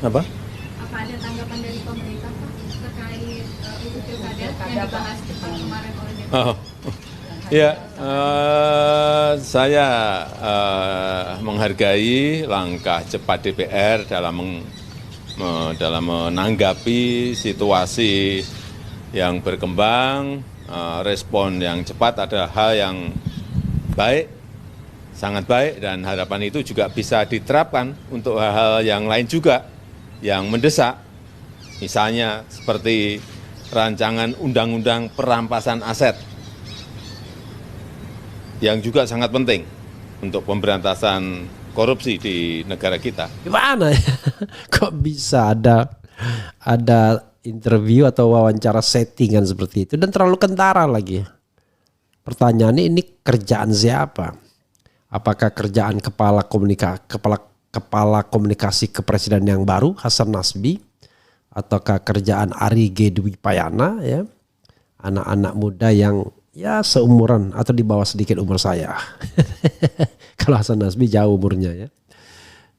Apa? Apa ada tanggapan dari pemerintah Pak terkait UU Pilkada yang dibahas kemarin oleh DPR? Oh, ya, saya menghargai langkah cepat DPR dalam menanggapi situasi yang berkembang. Respon yang cepat adalah hal yang baik, sangat baik, dan harapan itu juga bisa diterapkan untuk hal-hal yang lain juga yang mendesak, misalnya seperti rancangan undang-undang perampasan aset yang juga sangat penting untuk pemberantasan korupsi di negara kita. Gimana ya? Kok bisa ada interview atau wawancara settingan seperti itu dan terlalu kentara lagi. Pertanyaannya, ini kerjaan siapa? Apakah kerjaan kepala komunikasi kepresiden yang baru Hasan Nasbi, ataukah kerjaan Ari G. Dwi Payana, ya, anak-anak muda yang ya seumuran atau di bawah sedikit umur saya. Kalau Hasan Nasbi jauh umurnya, ya,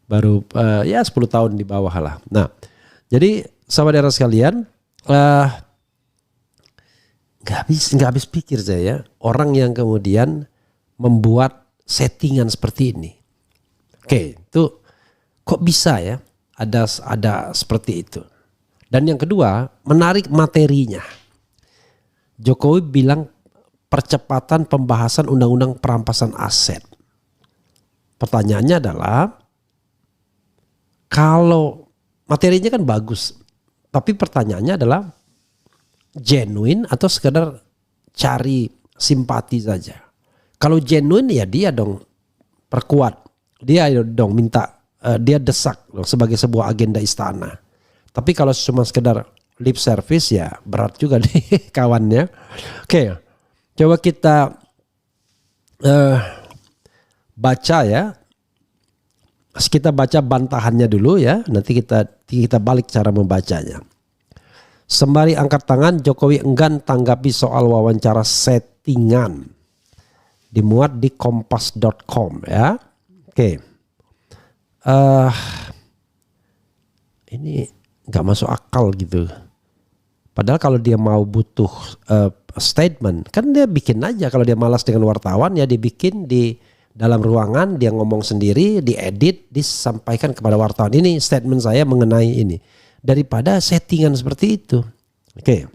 baru ya 10 tahun di bawah lah. Nah, jadi sahabat daerah sekalian, nggak habis pikir saya, orang yang kemudian membuat settingan seperti ini. Oke, itu kok bisa ya ada seperti itu. Dan yang kedua, menarik materinya. Jokowi bilang percepatan pembahasan undang-undang perampasan aset. Pertanyaannya adalah, kalau materinya kan bagus, tapi pertanyaannya adalah genuine atau sekedar cari simpati saja. Kalau genuine, ya dia dong perkuat, dia dong minta, dia desak dong sebagai sebuah agenda istana. Tapi kalau cuma sekedar lip service, ya berat juga nih kawannya. Oke, coba kita baca ya. Kita baca bantahannya dulu ya. Nanti kita balik cara membacanya. Sembari angkat tangan, Jokowi enggan tanggapi soal wawancara settingan. Dimuat di kompas.com ya. Oke. Ini nggak masuk akal gitu. Padahal kalau dia mau butuh statement, kan dia bikin aja. Kalau dia malas dengan wartawan, ya dibikin di dalam ruangan, dia ngomong sendiri, diedit, disampaikan kepada wartawan. Ini statement saya mengenai ini. Daripada settingan seperti itu. Oke.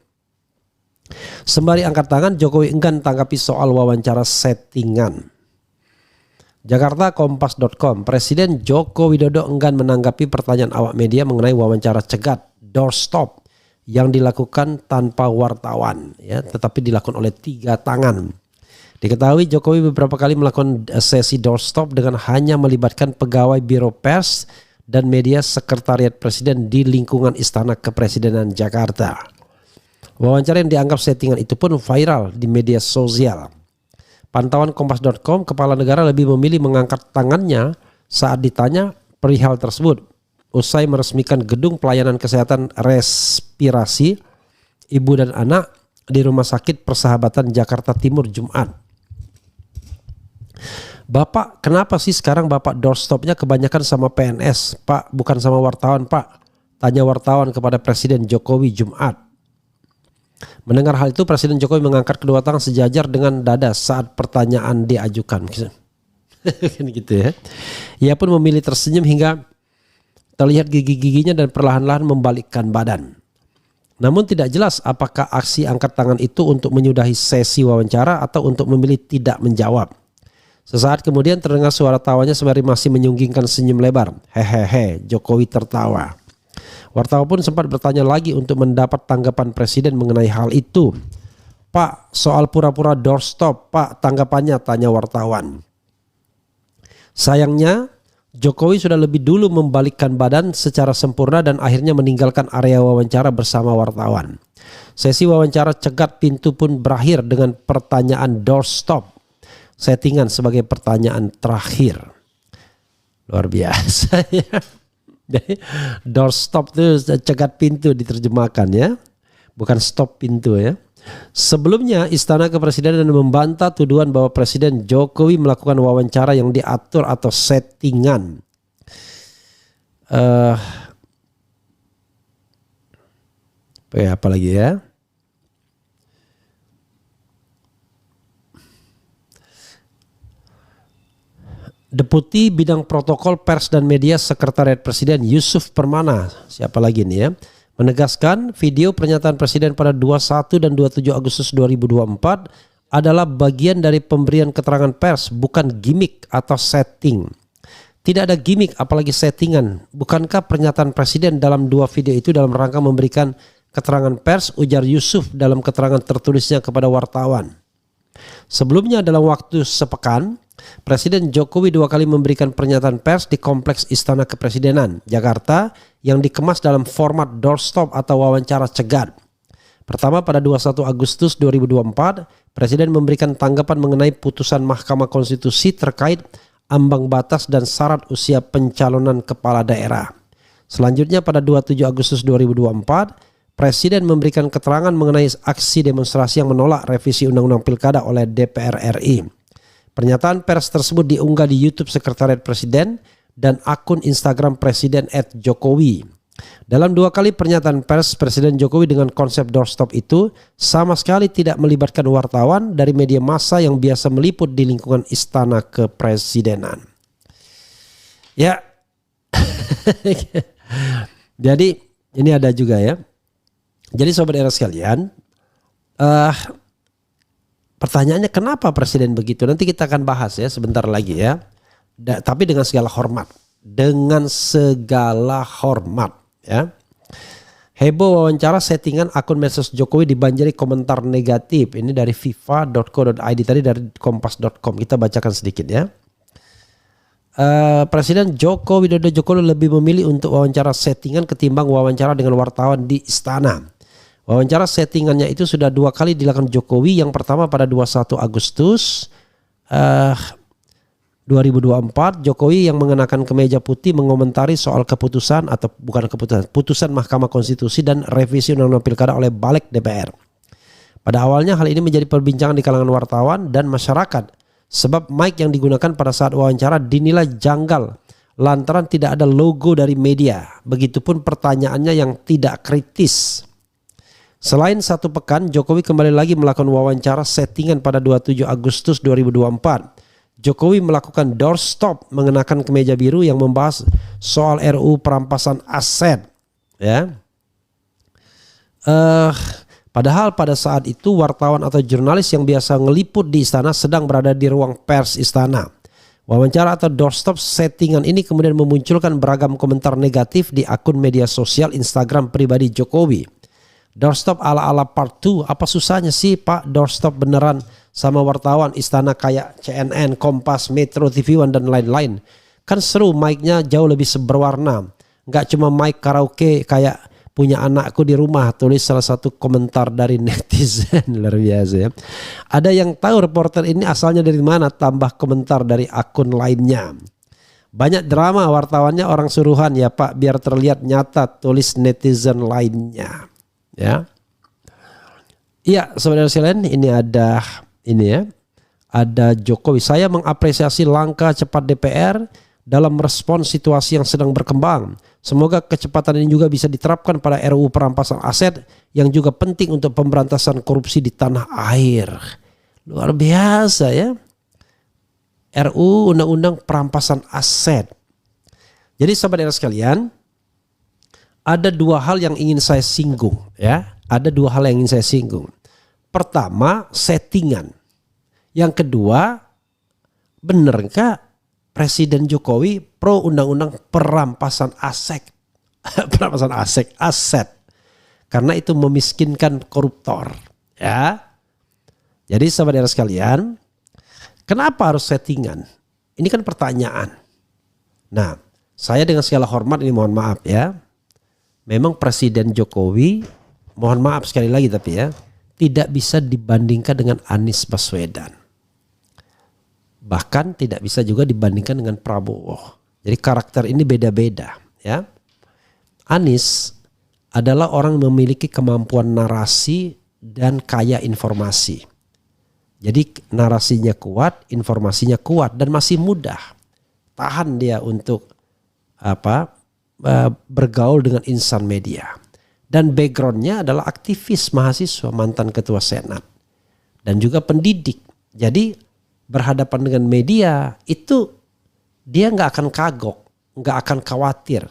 Sembari angkat tangan, Jokowi enggan tanggapi soal wawancara settingan. Jakarta, kompas.com. Presiden Joko Widodo enggan menanggapi pertanyaan awak media mengenai wawancara cegat doorstop yang dilakukan tanpa wartawan, ya, tetapi dilakukan oleh 3 tangan. Diketahui Jokowi beberapa kali melakukan sesi doorstop dengan hanya melibatkan pegawai Biro Pers dan media sekretariat presiden di lingkungan Istana Kepresidenan Jakarta. Wawancara yang dianggap settingan itu pun viral di media sosial. Pantauan kompas.com, kepala negara lebih memilih mengangkat tangannya saat ditanya perihal tersebut usai meresmikan gedung pelayanan kesehatan respirasi ibu dan anak di Rumah Sakit Persahabatan Jakarta Timur Jumat. Bapak, kenapa sih sekarang Bapak doorstopnya kebanyakan sama PNS, Pak, bukan sama wartawan, Pak? Tanya wartawan kepada Presiden Jokowi Jumat. Mendengar hal itu, Presiden Jokowi mengangkat kedua tangan sejajar dengan dada saat pertanyaan diajukan. Gitu ya. Ia pun memilih tersenyum hingga terlihat gigi-giginya dan perlahan-lahan membalikkan badan. Namun tidak jelas apakah aksi angkat tangan itu untuk menyudahi sesi wawancara atau untuk memilih tidak menjawab. Sesaat kemudian terdengar suara tawanya sembari masih menyunggingkan senyum lebar. Hehehe, Jokowi tertawa. Wartawan pun sempat bertanya lagi untuk mendapat tanggapan Presiden mengenai hal itu. Pak, soal pura-pura doorstop, Pak, tanggapannya, tanya wartawan. Sayangnya, Jokowi sudah lebih dulu membalikkan badan secara sempurna dan akhirnya meninggalkan area wawancara bersama wartawan. Sesi wawancara cegat pintu pun berakhir dengan pertanyaan doorstop. Settingan sebagai pertanyaan terakhir. Luar biasa ya. Jadi doorstop itu cegat pintu diterjemahkan ya. Bukan stop pintu ya. Sebelumnya Istana Kepresidenan membantah tuduhan bahwa Presiden Jokowi melakukan wawancara yang diatur atau settingan. Apa lagi ya? Deputi Bidang Protokol Pers dan Media Sekretariat Presiden Yusuf Permana, siapa lagi nih ya, menegaskan video pernyataan Presiden pada 21 dan 27 Agustus 2024 adalah bagian dari pemberian keterangan pers, bukan gimmick atau setting. Tidak ada gimmick apalagi settingan. Bukankah pernyataan Presiden dalam dua video itu dalam rangka memberikan keterangan pers, ujar Yusuf dalam keterangan tertulisnya kepada wartawan. Sebelumnya dalam waktu sepekan, Presiden Jokowi 2 kali memberikan pernyataan pers di Kompleks Istana Kepresidenan, Jakarta yang dikemas dalam format doorstop atau wawancara cegat. Pertama pada 21 Agustus 2024, Presiden memberikan tanggapan mengenai putusan Mahkamah Konstitusi terkait ambang batas dan syarat usia pencalonan kepala daerah. Selanjutnya pada 27 Agustus 2024, Presiden memberikan keterangan mengenai aksi demonstrasi yang menolak revisi Undang-Undang Pilkada oleh DPR RI. Pernyataan pers tersebut diunggah di YouTube Sekretariat Presiden dan akun Instagram Presiden @Jokowi. Dalam 2 kali pernyataan pers Presiden Jokowi dengan konsep doorstop itu sama sekali tidak melibatkan wartawan dari media massa yang biasa meliput di lingkungan Istana Kepresidenan. Ya, jadi ini ada juga ya. Jadi sobat era sekalian, pertanyaannya kenapa Presiden begitu? Nanti kita akan bahas ya sebentar lagi ya. Tapi dengan segala hormat. Dengan segala hormat ya. Heboh wawancara settingan akun medsos Jokowi dibanjiri komentar negatif. Ini dari fifa.co.id, tadi dari kompas.com. Kita bacakan sedikit ya. Presiden Joko Widodo lebih memilih untuk wawancara settingan ketimbang wawancara dengan wartawan di istana. Wawancara settingannya itu sudah 2 kali dilakukan Jokowi. Yang pertama pada 21 Agustus 2024, Jokowi yang mengenakan kemeja putih mengomentari soal keputusan atau bukan keputusan, putusan Mahkamah Konstitusi dan revisi Undang-Undang Pilkada oleh Balik DPR. Pada awalnya hal ini menjadi perbincangan di kalangan wartawan dan masyarakat sebab mic yang digunakan pada saat wawancara dinilai janggal lantaran tidak ada logo dari media. Begitupun pertanyaannya yang tidak kritis. Selain 1 pekan, Jokowi kembali lagi melakukan wawancara settingan pada 27 Agustus 2024. Jokowi melakukan doorstop mengenakan kemeja biru yang membahas soal RUU perampasan aset. Ya. Padahal pada saat itu wartawan atau jurnalis yang biasa ngeliput di istana sedang berada di ruang pers istana. Wawancara atau doorstop settingan ini kemudian memunculkan beragam komentar negatif di akun media sosial Instagram pribadi Jokowi. Doorstop ala-ala part 2, apa susahnya sih Pak doorstop beneran sama wartawan istana kayak CNN, Kompas, Metro TV One dan lain-lain. Kan seru, mic-nya jauh lebih berwarna. Nggak cuma mic karaoke kayak punya anakku di rumah, tulis salah satu komentar dari netizen. Luar biasa ya. Ada yang tahu reporter ini asalnya dari mana, tambah komentar dari akun lainnya. Banyak drama, wartawannya orang suruhan ya Pak biar terlihat nyata, tulis netizen lainnya. Ya, iya saudara sekalian, ini ada ini ya, ada Jokowi. Saya mengapresiasi langkah cepat DPR dalam merespons situasi yang sedang berkembang. Semoga kecepatan ini juga bisa diterapkan pada RUU perampasan aset yang juga penting untuk pemberantasan korupsi di tanah air. Luar biasa ya. RUU Undang-Undang Perampasan Aset. Jadi saudara sekalian, ada 2 hal yang ingin saya singgung ya. Ada 2 hal yang ingin saya singgung. Pertama, settingan. Yang kedua, benarkah Presiden Jokowi pro undang-undang perampasan aset? Perampasan aset. Karena itu memiskinkan koruptor, ya. Jadi saudara sekalian, kenapa harus settingan? Ini kan pertanyaan. Nah, saya dengan segala hormat ini mohon maaf ya. Memang Presiden Jokowi, mohon maaf sekali lagi tapi ya, tidak bisa dibandingkan dengan Anies Baswedan. Bahkan tidak bisa juga dibandingkan dengan Prabowo. Jadi karakter ini beda-beda ya. Anies adalah orang yang memiliki kemampuan narasi dan kaya informasi. Jadi narasinya kuat, informasinya kuat dan masih mudah. Tahan dia untuk bergaul dengan insan media. Dan backgroundnya adalah aktivis mahasiswa, mantan ketua senat. Dan juga pendidik. Jadi berhadapan dengan media itu dia nggak akan kagok, nggak akan khawatir.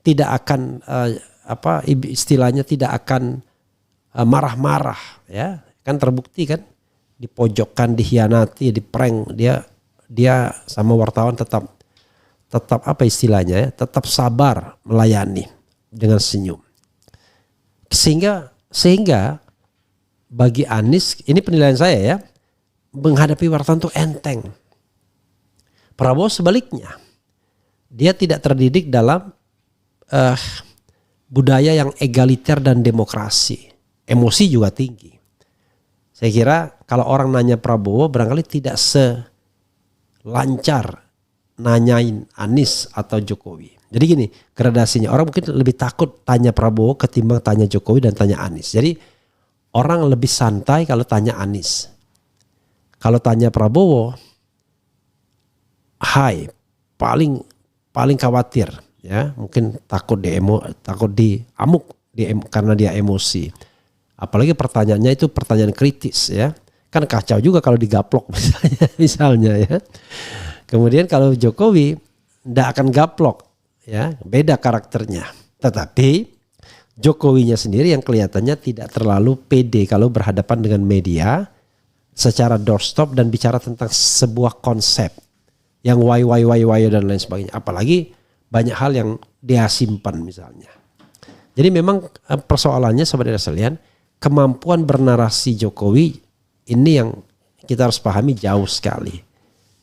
Tidak akan istilahnya tidak akan marah-marah, ya. Kan terbukti kan, dipojokkan, dikhianati, diprank, dia sama wartawan tetap apa istilahnya ya, tetap sabar melayani dengan senyum. Sehingga bagi Anies, ini penilaian saya ya, menghadapi wartawan itu enteng. Prabowo sebaliknya, dia tidak terdidik dalam budaya yang egaliter dan demokrasi. Emosi juga tinggi. Saya kira kalau orang nanya Prabowo barangkali tidak selancar nanyain Anies atau Jokowi. Jadi gini, gradasinya orang mungkin lebih takut tanya Prabowo ketimbang tanya Jokowi dan tanya Anies. Jadi orang lebih santai kalau tanya Anies. Kalau tanya Prabowo, paling khawatir, ya, mungkin takut diamuk karena dia emosi. Apalagi pertanyaannya itu pertanyaan kritis, ya. Kan kacau juga kalau digaplok misalnya ya. Kemudian kalau Jokowi tidak akan gaplok, ya, beda karakternya. Tetapi Jokowinya sendiri yang kelihatannya tidak terlalu pede kalau berhadapan dengan media secara doorstop dan bicara tentang sebuah konsep yang why dan lain sebagainya. Apalagi banyak hal yang dia simpan misalnya. Jadi memang persoalannya saudara sekalian, kemampuan bernarasi Jokowi ini yang kita harus pahami jauh sekali.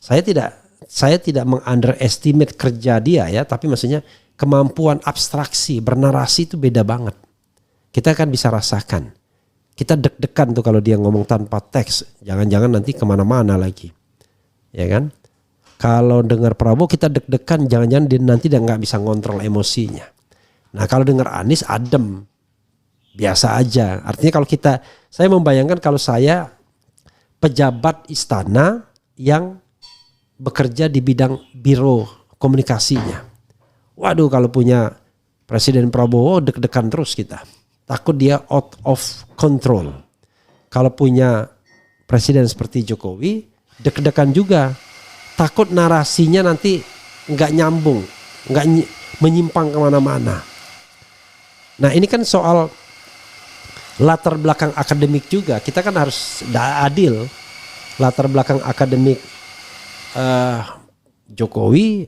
Saya tidak meng-underestimate kerja dia ya, tapi maksudnya kemampuan abstraksi bernarasi itu beda banget. Kita kan bisa rasakan. Kita deg-degan tuh kalau dia ngomong tanpa teks, jangan-jangan nanti kemana-mana lagi, ya kan? Kalau dengar Prabowo kita deg-degan, jangan-jangan dia nanti dia nggak bisa ngontrol emosinya. Nah kalau dengar Anies adem, biasa aja. Artinya kalau saya membayangkan kalau saya pejabat istana yang bekerja di bidang biro komunikasinya. Waduh, kalau punya Presiden Prabowo deg-degan terus kita. Takut dia out of control. Kalau punya presiden seperti Jokowi, deg-degan juga. Takut narasinya nanti nggak nyambung, nggak menyimpang kemana-mana. Nah ini kan soal latar belakang akademik juga. Kita kan harus adil. Latar belakang akademik Jokowi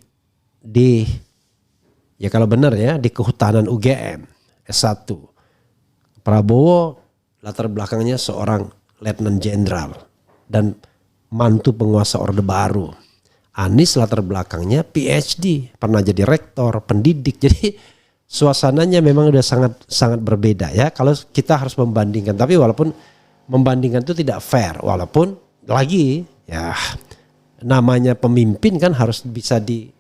ya kalau benar ya di Kehutanan UGM S1. Prabowo latar belakangnya seorang letnan jenderal dan mantu penguasa Orde Baru. Anies latar belakangnya PhD, pernah jadi rektor, pendidik. Jadi suasananya memang udah sangat berbeda ya. Kalau kita harus membandingkan, tapi walaupun membandingkan itu tidak fair, walaupun lagi ya namanya pemimpin kan harus bisa di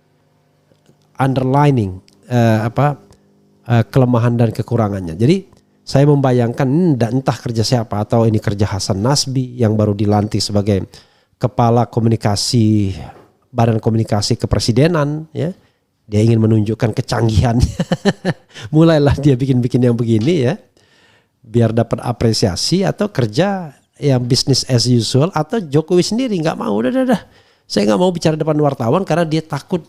underlining kelemahan dan kekurangannya. Jadi saya membayangkan entah kerja siapa, atau ini kerja Hasan Nasbi yang baru dilantik sebagai kepala komunikasi Badan Komunikasi Kepresidenan, ya. Dia ingin menunjukkan kecanggihannya. Mulailah dia bikin yang begini ya, biar dapat apresiasi, atau kerja yang business as usual, atau Jokowi sendiri nggak mau, udah. Saya nggak mau bicara depan wartawan karena dia takut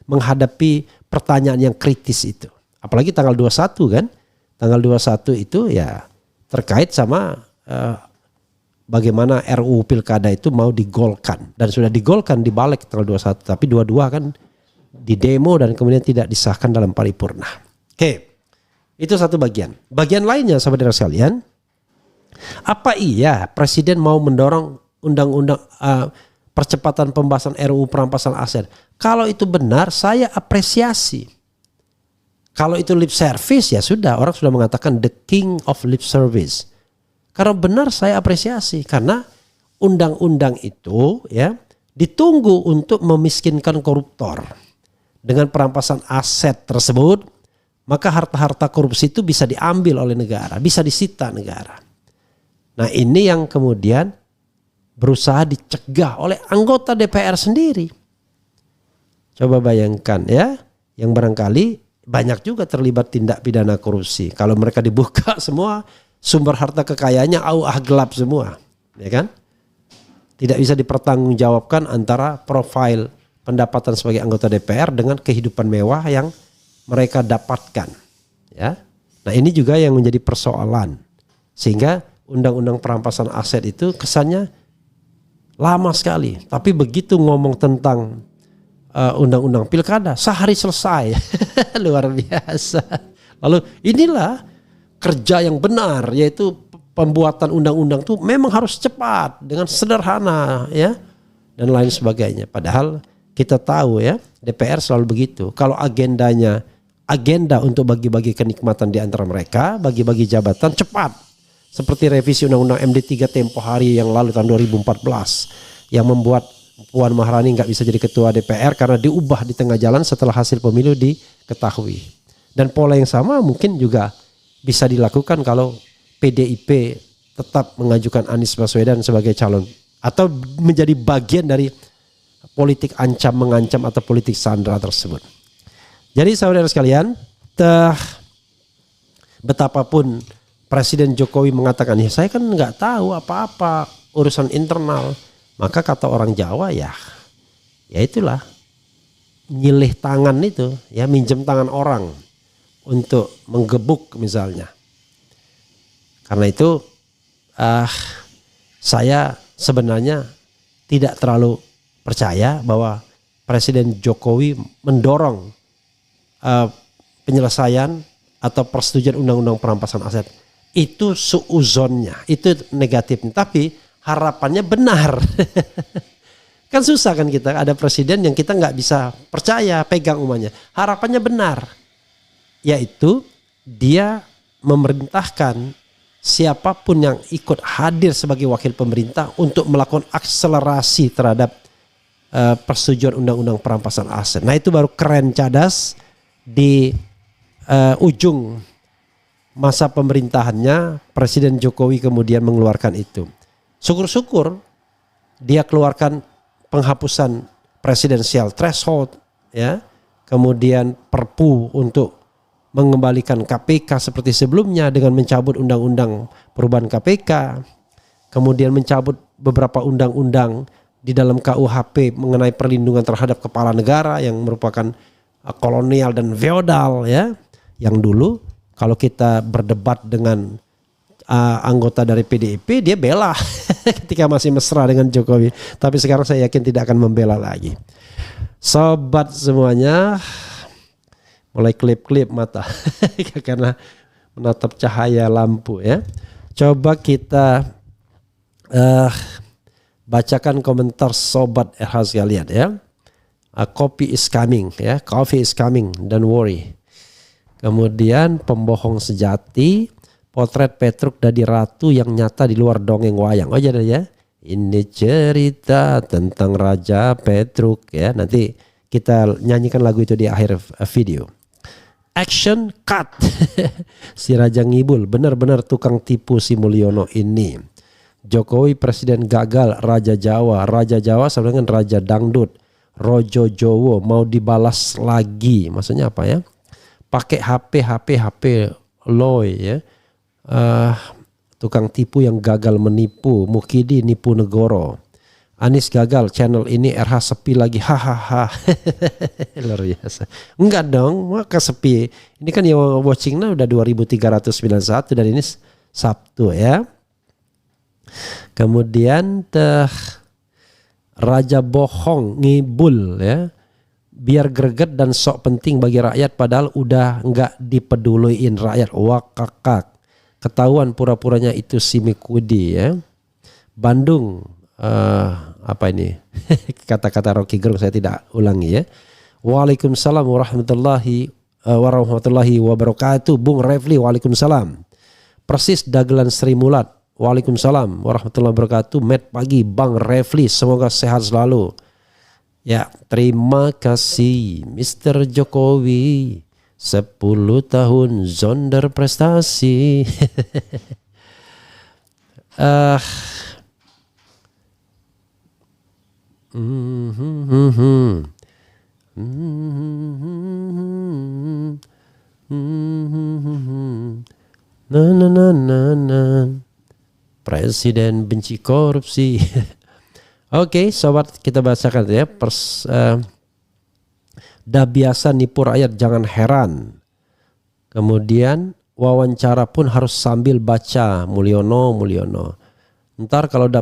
menghadapi pertanyaan yang kritis itu. Apalagi tanggal 21 kan. Tanggal 21 itu ya terkait sama bagaimana RUU Pilkada itu mau digolkan. Dan sudah digolkan di balik tanggal 21. Tapi 22 kan di demo dan kemudian tidak disahkan dalam paripurna. Oke, itu satu bagian. Bagian lainnya saudara sekalian, apa iya Presiden mau mendorong undang-undang percepatan pembahasan RUU perampasan aset? Kalau itu benar, saya apresiasi. Kalau itu lip service ya sudah, orang sudah mengatakan the king of lip service. Karena benar saya apresiasi, karena undang-undang itu ya ditunggu untuk memiskinkan koruptor. Dengan perampasan aset tersebut, maka harta-harta korupsi itu bisa diambil oleh negara, bisa disita negara. Nah ini yang kemudian berusaha dicegah oleh anggota DPR sendiri. Coba bayangkan ya, yang barangkali banyak juga terlibat tindak pidana korupsi. Kalau mereka dibuka semua sumber harta kekayaannya gelap semua, ya kan? Tidak bisa dipertanggungjawabkan antara profil pendapatan sebagai anggota DPR dengan kehidupan mewah yang mereka dapatkan, ya. Nah, ini juga yang menjadi persoalan. Sehingga undang-undang perampasan aset itu kesannya lama sekali, tapi begitu ngomong tentang undang-undang pilkada sehari selesai. Luar biasa. Lalu inilah kerja yang benar, yaitu pembuatan undang-undang itu memang harus cepat dengan sederhana, ya, dan lain sebagainya. Padahal kita tahu, ya, DPR selalu begitu. Kalau agenda untuk bagi-bagi kenikmatan di antara mereka, bagi-bagi jabatan cepat. Seperti revisi undang-undang MD3 tempo hari yang lalu tahun 2014 yang membuat Puan Maharani nggak bisa jadi ketua DPR karena diubah di tengah jalan setelah hasil pemilu diketahui. Dan pola yang sama mungkin juga bisa dilakukan kalau PDIP tetap mengajukan Anies Baswedan sebagai calon atau menjadi bagian dari politik ancam-mengancam atau politik sandera tersebut. Jadi saudara sekalian, betapapun Presiden Jokowi mengatakan, ya saya kan nggak tahu apa-apa urusan internal, maka kata orang Jawa ya itulah nyilih tangan itu, ya, minjem tangan orang untuk menggebuk misalnya. Karena itu saya sebenarnya tidak terlalu percaya bahwa Presiden Jokowi mendorong penyelesaian atau persetujuan undang-undang perampasan aset. Itu suuzonnya, itu negatifnya. Tapi harapannya benar. Kan susah kan kita ada presiden yang kita nggak bisa percaya pegang umumnya. Harapannya benar, yaitu dia memerintahkan siapapun yang ikut hadir sebagai wakil pemerintah untuk melakukan akselerasi terhadap persetujuan undang-undang perampasan aset. Nah, itu baru keren cadas di ujung masa pemerintahannya Presiden Jokowi kemudian mengeluarkan itu. Syukur-syukur dia keluarkan penghapusan presidensial threshold, ya, kemudian perpu untuk mengembalikan KPK seperti sebelumnya dengan mencabut undang-undang perubahan KPK, kemudian mencabut beberapa undang-undang di dalam KUHP mengenai perlindungan terhadap kepala negara yang merupakan kolonial dan feodal, ya, yang dulu kalau kita berdebat dengan anggota dari PDIP dia bela ketika masih mesra dengan Jokowi, tapi sekarang saya yakin tidak akan membela lagi. Sobat semuanya mulai klip-klip mata karena menatap cahaya lampu, ya. Coba kita bacakan komentar sobat RH sekalian, ya. Coffee is coming, ya. Coffee is coming, don't worry. Kemudian pembohong sejati, potret Petruk Dadi Ratu yang nyata di luar dongeng wayang. Oh jadi, ya. Ini cerita tentang Raja Petruk, ya. Nanti kita nyanyikan lagu itu di akhir video. Action cut. Si Raja Ngibul benar-benar tukang tipu si Mulyono ini. Jokowi presiden gagal, Raja Jawa. Raja Jawa sama dengan Raja Dangdut. Rojo Jowo mau dibalas lagi. Maksudnya apa, ya? Pakai HP Loy, ya. Tukang tipu yang gagal menipu. Mukidi nipu negoro. Anies gagal, channel ini RH sepi lagi, hahaha. Luar biasa. Enggak dong, maka sepi. Ini kan yang watchingnya udah 2391 dan ini Sabtu, ya. Kemudian Raja bohong ngibul, ya. Biar greget dan sok penting bagi rakyat padahal udah enggak dipeduliin rakyat. Wakakak. Ketahuan pura-puranya itu si Mikudi, ya. Bandung, apa ini? Kata-kata Rocky Gerung saya tidak ulangi, ya. Waalaikumsalam warahmatullahi wabarakatuh. Bung Refli, waalaikumsalam. Persis dagelan Sri Mulat, waalaikumsalam warahmatullahi wabarakatuh. Met pagi Bang Refli, semoga sehat selalu. Ya, terima kasih Mr. Jokowi. 10 tahun zonder prestasi. Na na na na na. Presiden benci korupsi. Oke, sobat, kita bacakan ya. Dah biasa nipu rakyat, jangan heran. Kemudian wawancara pun harus sambil baca. Mulyono. Ntar kalau